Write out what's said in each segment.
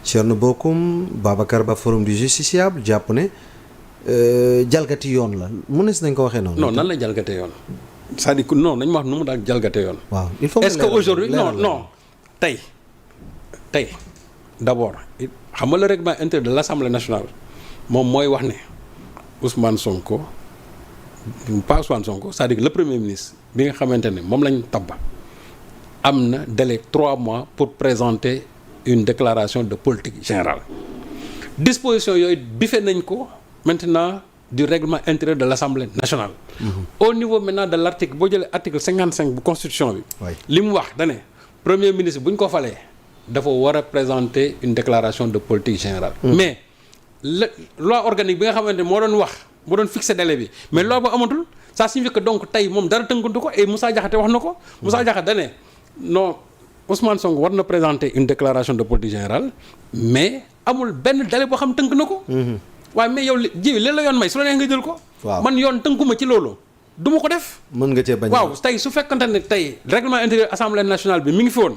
Thierno Bocoum Babacar Ba forum du justiciable jàpp ne jalgati yoon la mënees nañ ko waxee noonu. non nan la jalgate yoon c'est-à-dire que non nañ ma wax nu mu daal jalgate yoon. waaw il faut est-ce que aujourd'hui non tey d'abord xam nga le règlement intérieur de l'Assemblée nationale moom mooy wax ne Ousmane Sonko pas Ousmane Sonko c'est-à-dire que le premier ministre bi nga xamante ne moom lañ tabba am na délai 3 mois pour présenter une déclaration de politique générale disposition yooyu bife nañ ko maintenant du règlement intérieur de l'Assemblée nationale. Au niveau maintenant de l'article boo jëlee article 55 bu constitution bi. li mu wax da ne premier ministre bu ñu ko falee dafa war a présenter une déclaration de politique générale. mais la loi organique bi nga xamante ne moo doon fixer délai bi mais loi ba amatul ça signifie que donc tey moom dara tënkuntu ko et Moussa Diakhaté wax na ko. Moussa Diakhaté da ne non Ousmane Sonko war na présenter une déclaration de politique générale mais amul benn délai boo xam tënk na ko. waaye mais yow li la yoon may su la neex nga jël ko. man yoon tënkuma ci loolu du ma ko def. mën nga cee bañ waaw tey su fekkante ne tey règlement intérieur assemblée nationale bi mi ngi fi woon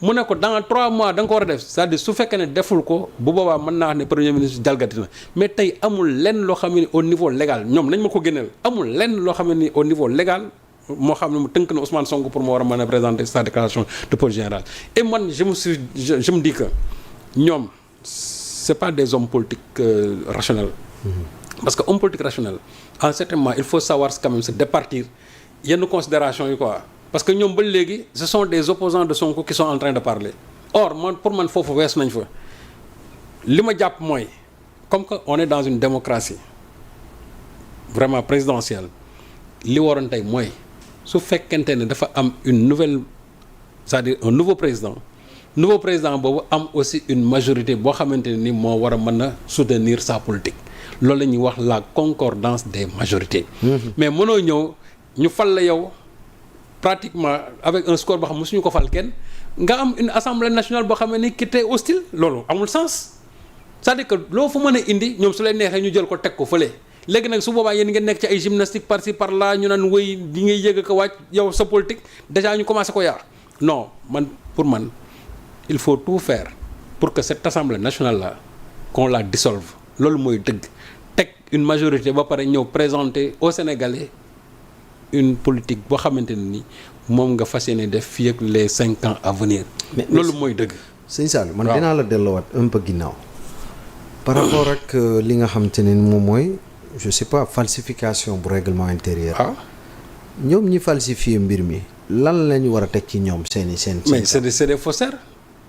mu ne ko dans 3 mois da nga ko war a def c'est-à-dire su fekkee ne deful ko bu boobaa mën naa wax ne premier ministre jalgati na mais tey amul lenn loo xam ne au niveau légal ñoom nañ ma ko génneel amul lenn loo xam ne au niveau légal moo xam ne mu tënk na Ousmane Sonko pour mu war a mën a présenter sa déclaration de politique générale et man je me dis que ñoom c'est pas des hommes politiques rationnels. Parce que homme politique rationnel en certain moment il faut savoir quand même se départir yenn considération yi quoi parce que ñoom ba léegi ce sont des opposants de Sonko qui sont en train de parler or man pour man foofu wees nañ fa li ma jàpp mooy comme que on est dans une démocratie vraiment présidentielle li waroon tey mooy su fekkente ne dafa am une nouvelle c'est-à-dire un nouveau président boobu am aussi une majorité boo xamante ne ni moo war a mën a soutenir sa politique loolu la ñuy wax la concordance des majorités. mais mënoo ñëw ñu fal la yow pratiquement avec un score boo xam mosuñu ko fal kenn nga am une assemblée nationale boo xam ne ni qui était hostile loolu amul sens c'est-à-dire que loo fa mën a indi ñoom su leen neexee ñu jël ko teg ko fële léegi nag su boobaa yéen ngeen nekk ci ay gymnastique par ci par là ñu naan wéy di ngay yëg ko wàcc yow sa politique déjà ñu commencé ko yaar non pour man. Il faut tout faire pour que cette assemblée nationale là qu'on la dissolve loolu mooy dëgg teg une majorité ba pare ñëw présenter aux Sénégalais une politique boo xamante ne ni moom nga fas yéene def fii ak les 5 ans à venir. loolu mooy dëgg. sëñ Sall man dinaa la delloowaat un peu ginnaaw par rapport ak li nga xamante ne moom mooy je sais pas falsification bu règlement intérieur. ñoom ñi falsifier mbir mi lan lañu war a teg ci ñoom seen. mais c'est des faussaires.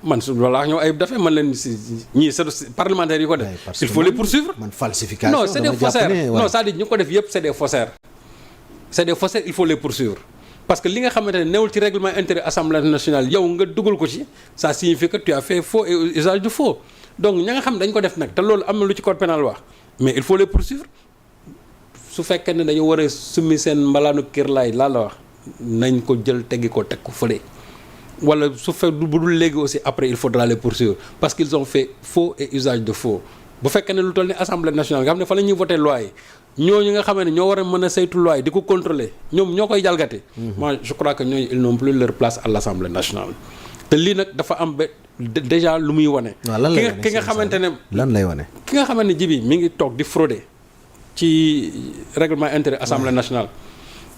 man su loolaa ñoo ayib dafee man leen si ñii c'est parlementaires yi ko def il faut les poursuivre. man falsification non c'est des faussaires non c'est-à-dire ñu ko def yëpp c'est des faussaires il faut les poursuivre parce que li nga xamante ne newul ci règlement intérieur assemblée nationale yow nga dugal ko ci ça signifie que tu as fait faux et usage de faux donc ña nga xam dañ ko def nag te loolu am na lu ci code pénal wax mais il faut les poursuivre su fekkee ne dañu war a summi seen mbalaanu kirlaay laa la wax nañ ko jël teggi ko teg ko fële. wala su fekk bu dul léegi aussi après il faudra les poursuivre parce qu'ils ont fait faux et usage de faux bu fekkee ne lu toll ni assemblée nationale nga xam ne fa la ñuy voter loi yi ñooñu nga xam ne ñoo war a mën a saytu loi yi di ko contrôler ñoom ñoo koy jalgate. moi je crois que ñooñu ils n'ont plus leur place à l'assemblée nationale. te lii nag dafa am ba déjà lu muy wane. ki nga xamante ne lan lay wane. ki nga xamante ne jibi mi ngi toog di frauder ci règlement intérieur assemblée nationale.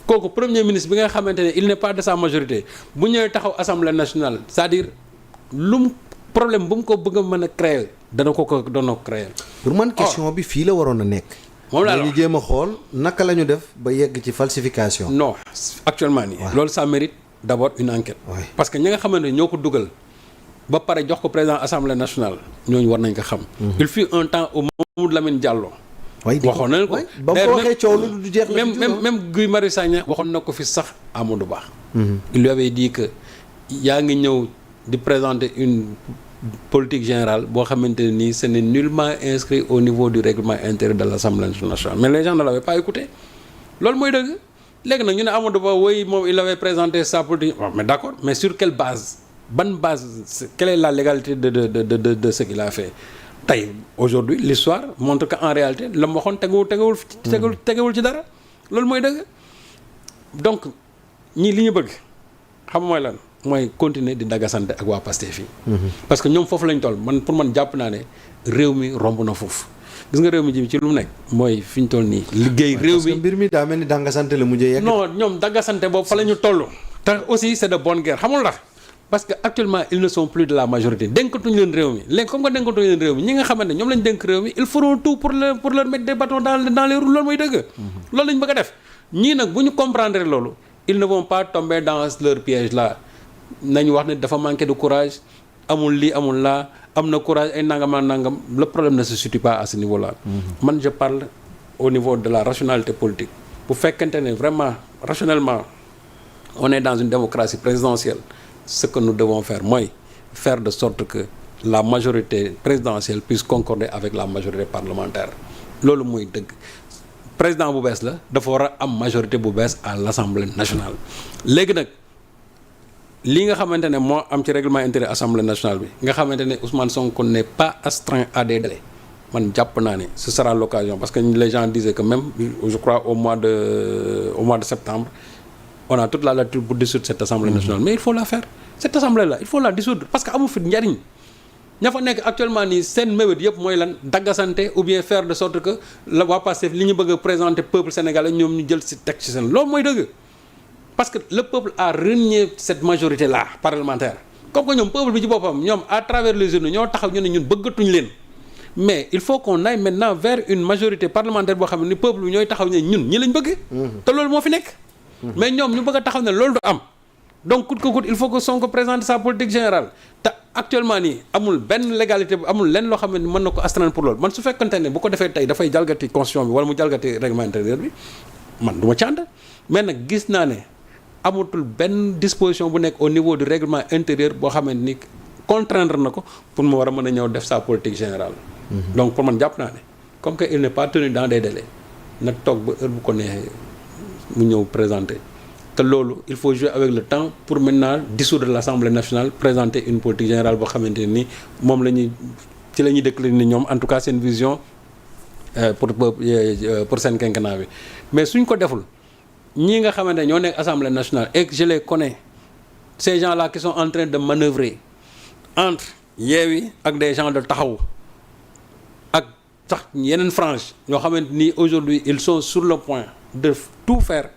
kooku premier ministre bi nga xamante ne il n'est pas de sa majorité bu ñëwee taxaw assemblée nationale c'est-à-dire lu problème bu mu ko bëgg a mën a créer dana ko créer. pour man question bi fii la waroon a nekk. moom laa ñu jéem a xool naka la ñu def ba yegg ci falsification. non actuellement nii. loolu ça mérite d'abord une enquête. parce que ñi nga xamante ne ñoo ko dugal ba pare jox ko président assemblée nationale ñooñu war nañ ko xam. il fut un temps au Mamadou Lamine Diallo. waxoon nañu ko ba mu ko waxee coow lu du jeex la même Guy Marius Sagna waxoon na ko fi sax Amadou Ba. il lui avait dit que yaa ngi ñëw di présenter une politique générale boo xamante ne nii ce n'est nullement inscrit au niveau du règlement intérieur de l'Assemblée nationale mais les gens ne l'avaient pas écouté loolu mooy dëgg léegi nag ñu ne Amadou Ba woy moom il avait présenté sa politique mais d'accord mais sur quelle base ban base quelle est la légalité de ce qu'il a fait tey aujourd'hui l'histoire montre que en réalité la mu waxoon tegewul ci dara loolu mooy dëgg donc ñii li ñu bëgg xam mooy lan mooy continuer di daggasante ak waa Pastef fii. parce que ñoom foofu lañ toll man pour man jàpp naa ne réew mi romb na foofu. gis nga réew mi ji ci lu mu nekk mooy fi ñu toll nii liggéey réew mi. parce que mbir mi daa mel ni daggasante la mujjee yegg. non ñoom daggasante boobu fa la ñu toll. te aussi c'est de bonne guerre xamul ndax parce que actuellement ils ne sont plus de la majorité dénkatuñu leen réew mi léegi comme que dénkatuñu leen réew mi ñi nga xamante ne ñoom lañ dénk réew mi ils feront tout pour leur mettre des bâtons dans les roues loolu mooy dëgg. loolu lañ bëgg a def ñii nag bu ñu comprendre loolu ils ne vont pas tomber dans leur piège là nañu wax ne dafa manqué de courage amul lii amul laa am na courage ay nangam le problème ne se situe pas à ce niveau là. man je parle au niveau de la rationalité politique bu fekkente ne vraiment rationnellement on est dans une démocratie présidentielle. Ce que nous devons faire mooy faire de sorte que la majorité présidentielle puisse concorder avec la majorité parlementaire loolu mooy dëgg président bu bees la dafa war a am majorité bu bees à l'Assemblée nationale. léegi nag li nga xamante ne moo am ci règlement intérieur Assemblée nationale bi nga xamante ne Ousmane Sonko n'est pas astreint à des délais man jàpp naa ne ce sera l'occasion parce que les gens disaient que même je crois au mois de septembre. On a toute la latitude pour dissoudre cette assemblée nationale mais il faut la faire cette assemblée là il faut la dissoudre parce que amu fi njariñ ña fa nekk actuellement nii seen mébét yëpp mooy lan daggasante ou bien faire de sorte que la waa Pastef li ñu bëgg a présenter peuple sénégalais ñoom ñu jël ci teg ci seen loolu mooy dëgg parce que le peuple a renié cette majorité là parlementaire comme que ñoom peuple bi ci boppam ñoom à travers les urnes ñoo taxaw ñu ne ñun bëggatuñ leen mais il faut qu'on aille maintenant vers une majorité parlementaire boo xam ne ni peuple bi ñooy taxaw ne ñun ñi lañ bëgg te loolu moo fi nekk mais ñoom ñu bëgg a taxaw ne loolu du am donc coûte que coûte il faut que Sonko présente sa politique générale te actuellement nii amul benn légalité amul lenn loo xam ne mën na ko astreindre pour loolu man su fekkante ne bu ko defee tey dafay jalgati constitution bi wala mu jalgati règlement intérieur bi man du ma ci ànd mais nag gis naa ne amatul benn disposition bu nekk au niveau du règlement intérieur boo xamante ni contraindre na ko pour mu war a mën a ñëw def sa politique générale. Donc pour man jàpp naa ne comme que il n'est pas tenu dans des délais na toog ba heure bu ko neexee mu ñëw présenter te loolu il faut jouer avec le temps pour maintenant dissoudre l'Assemblée nationale présenter une politique générale boo xamante ni moom la ñuy ci la ñuy décliner ñoom en tout cas seen vision pour seen quinquennat bi mais suñ ko deful ñii nga xamante ne ñoo nekk Assemblée nationale et que je les connais ces gens-là qui sont en train de manœuvrer entre Yewwi ak des gens de Taxawu ak sax yeneen frange ñoo xamante ni aujourd'hui ils sont sur le point de tout faire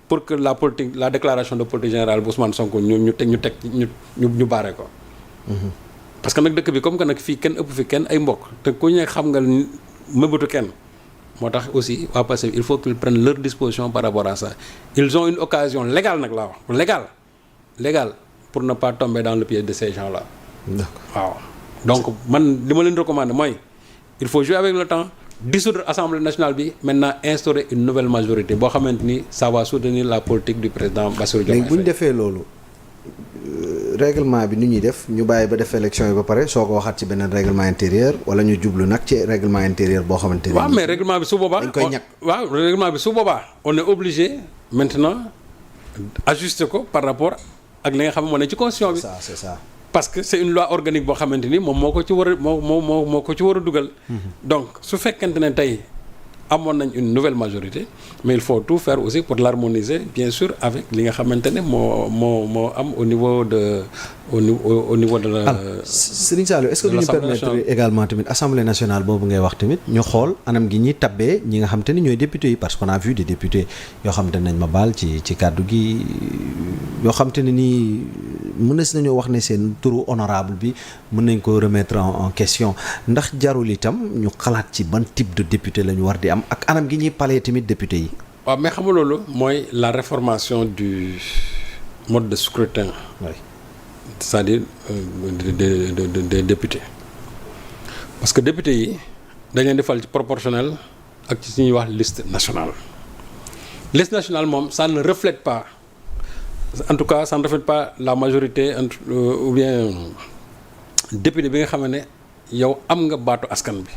pour que la politique la déclaration de politique générale bu Ousmane Sonko ñu baare ko. parce que nag dëkk bi comme que nag fii kenn ëpp fi kenn ay mbokk te ku ñu xam nga mëbatu kenn moo tax aussi waa Pastef il faut qu'ils prennent leur disposition par rapport à ça ils ont une occasion légale nag laa wax légale pour ne pas tomber dans le piège de ces gens là. D'accord. waaw donc man li ma leen recommander mooy il faut jouer avec le temps dissoudre Assemblée nationale bi maintenant instaurer une nouvelle majorité boo xamante ni ça va soutenir la politique du président Bassirou Diomaye Faye. léegi bu ñu defee loolu règlement bi ni ñuy def ñu bàyyi ba def élection yi ba pare soo ko waxaat ci beneen règlement intérieur wala ñu jublu nag ci règlement intérieur boo xamante ni. waaw mais règlement bi su boobaa dañ koy ñàkk. waaw règlement bi su boobaa on est obligé maintenant ajuster ko par rapport ak li nga xam ne moo ne ci constitution bi. ça c'est ça. parce que c'est une loi organique boo xamante ni moom moo ko ci war a moo ko ci war a dugal. donc su fekkente ne tey amoon nañ une nouvelle majorité mais il faut tout faire aussi pour l'harmoniser bien sûr avec li nga xamante ne moo am au niveau de la. alors Serigne Saliou est-ce que duñu permettre également tamit assemblée nationale boobu ngay wax tamit ñu xool anam gi ñuy tabbee ñi nga xam te ni ñooy députés yi parce qu'on a vu des députés yoo xam te nañ ma baal ci kàddu gi yoo xam te ne nii mënees nañoo wax ne seen turu honorable bi mën nañ ko remettre en question ndax jarul itam ñu xalaat ci ban type de député la ñu war di am ak anam gi ñuy palee tamit député yi. waaw mais xam nga loolu mooy la réformation du mode de scrutin. oui. c'est-à-dire des députés parce que députés yi dañ leen defal ci proportionnel ak ci ñuy wax liste nationale moom ça ne reflète pas en tout cas ça ne reflète pas la majorité ou bien député bi nga xam ne yow am nga baatu askan bi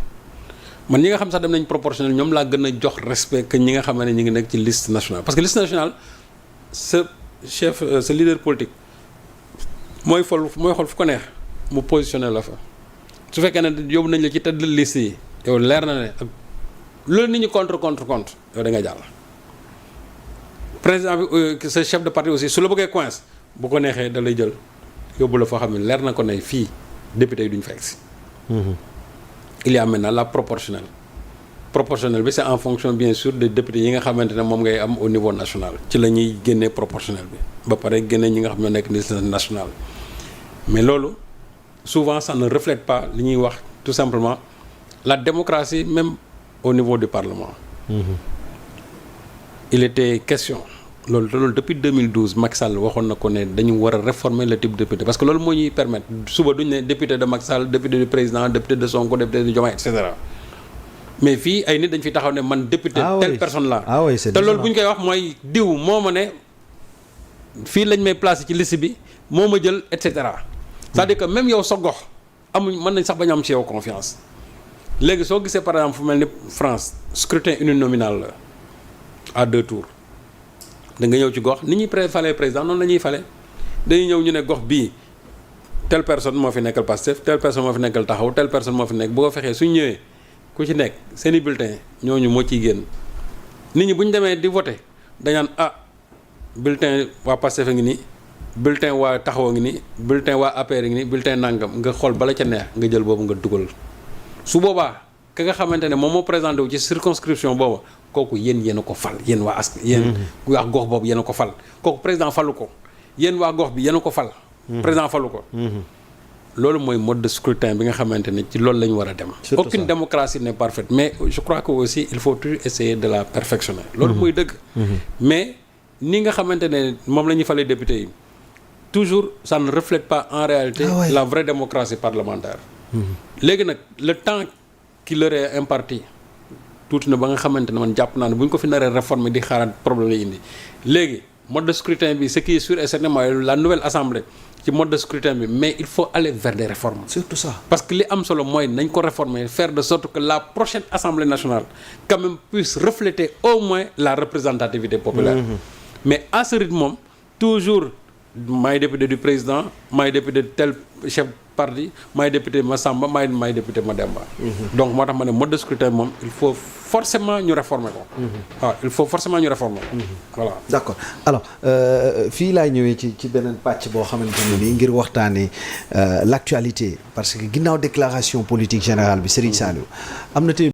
man ñi nga xam sax dem nañ proportionnel ñoom laa gën a jox respect que ñi nga xam ne ñi ngi nekk ci liste nationale parce que liste nationale ce leader politique mooy xool fu ko neex mu positionné la fa su fekkee ne yóbbu nañ la ci tête de liste yi yow leer na ne ak loolu nit ñi contre yow da nga jàll. président bi sa chef de parti aussi su la bëggee coince bu ko neexee da lay jël yóbbu la foo xam ne leer na ko ne fii député yi duñ fa egsi. Il y a maintenant la proportionnelle bi c'est en fonction bien sûr des députés yi nga xamante ne moom ngay am au niveau national ci la ñuy génnee proportionnelle bi ba pare génne ñi nga xam ñoo nekk liste nationale mais loolu souvent ça ne reflète pas li ñuy wax tout simplement la démocratie même au niveau du Parlement. Il était question loolu depuis 2012 Macky Sall waxoon na ko ne dañu war a réformer le type de député parce que loolu moo ñuy permettre suba duñ ne député de Macky Sall député du président député de Sonko député de Diomaye et cetera mais fii ay nit dañ fi taxaw ne man député telle personne là te loolu bu ñu koy wax mooy diw moo ma ne fii lañ may placé ci liste bi moo ma jël et cetera c'est-à-dire que même yow sa gox amuñ mën nañ sax bañ am ci yow confiance léegi soo gisee par exemple fu mel ni France scrutin uninominal la à 2 tours da nga ñëw ci gox ni ñuy falee président noonu la ñuy fale dañuy ñëw ñu ne gox bii telle personne moo fi nekkal Pastef telle personne moo fi nekkal Taxaw telle personne moo fi nekk bu ko fexee suñ ñëwee ku ci nekk seen i bulletin ñooñu moo ciy génn nit ñi bu ñu demee di voter dañaan bulletin waa Pastef a ngi nii bulletin waa Taxaw a ngi nii bulletin waa APR a ngi nii bulletin nangam nga xool bala ca neex nga jël boobu nga dugal su boobaa ka nga xamante ne moom moo présenté wu ci circonscription booba kooku yéen a ko fal yéen waa yéen waa gox boobu yéen a ko fal kooku président falu ko yéen waa gox bi yéen a ko fal président falu ko loolu mooy mode de scrutin bi nga xamante ne ci loolu la ñu war a dem aucune démocratie n'est parfaite mais je crois que aussi il faut toujours essayer de la perfectionner loolu mooy dëgg mais ni nga xamante ne moom la ñuy falee député yi toujours ça ne reflète pas en réalité la vraie démocratie parlementaire léegi nag le temps qui leur est imparti tuuti na ba nga xamante ne man jàpp naa ne bu ñu ko fi naree réformer di xaaraat problème lay indi léegi mode de scrutin bi ce qui est sûr et certain mooy la nouvelle assemblée ci mode de scrutin bi mais il faut aller vers des réformes. surtout ça. parce que li am solo mooy nañ ko réformer faire de sorte que la prochaine assemblée nationale quand même puisse refléter au moins la représentativité populaire. Mais à ce rythme moom toujours maay député du président maay député de tel chef parti maay député Massamba maay député Mademba. Donc moo tax ma ne mode de scrutin moom il faut forcément ñu réformer ko. waaw il faut forcément ñu réformer ko. Voilà. D'accord alors fii laay ñëwee ci beneen pàcc boo xamante ne nii ngir waxtaanee l'actualité parce que ginnaaw déclaration politique générale bi Serigne Saliou am na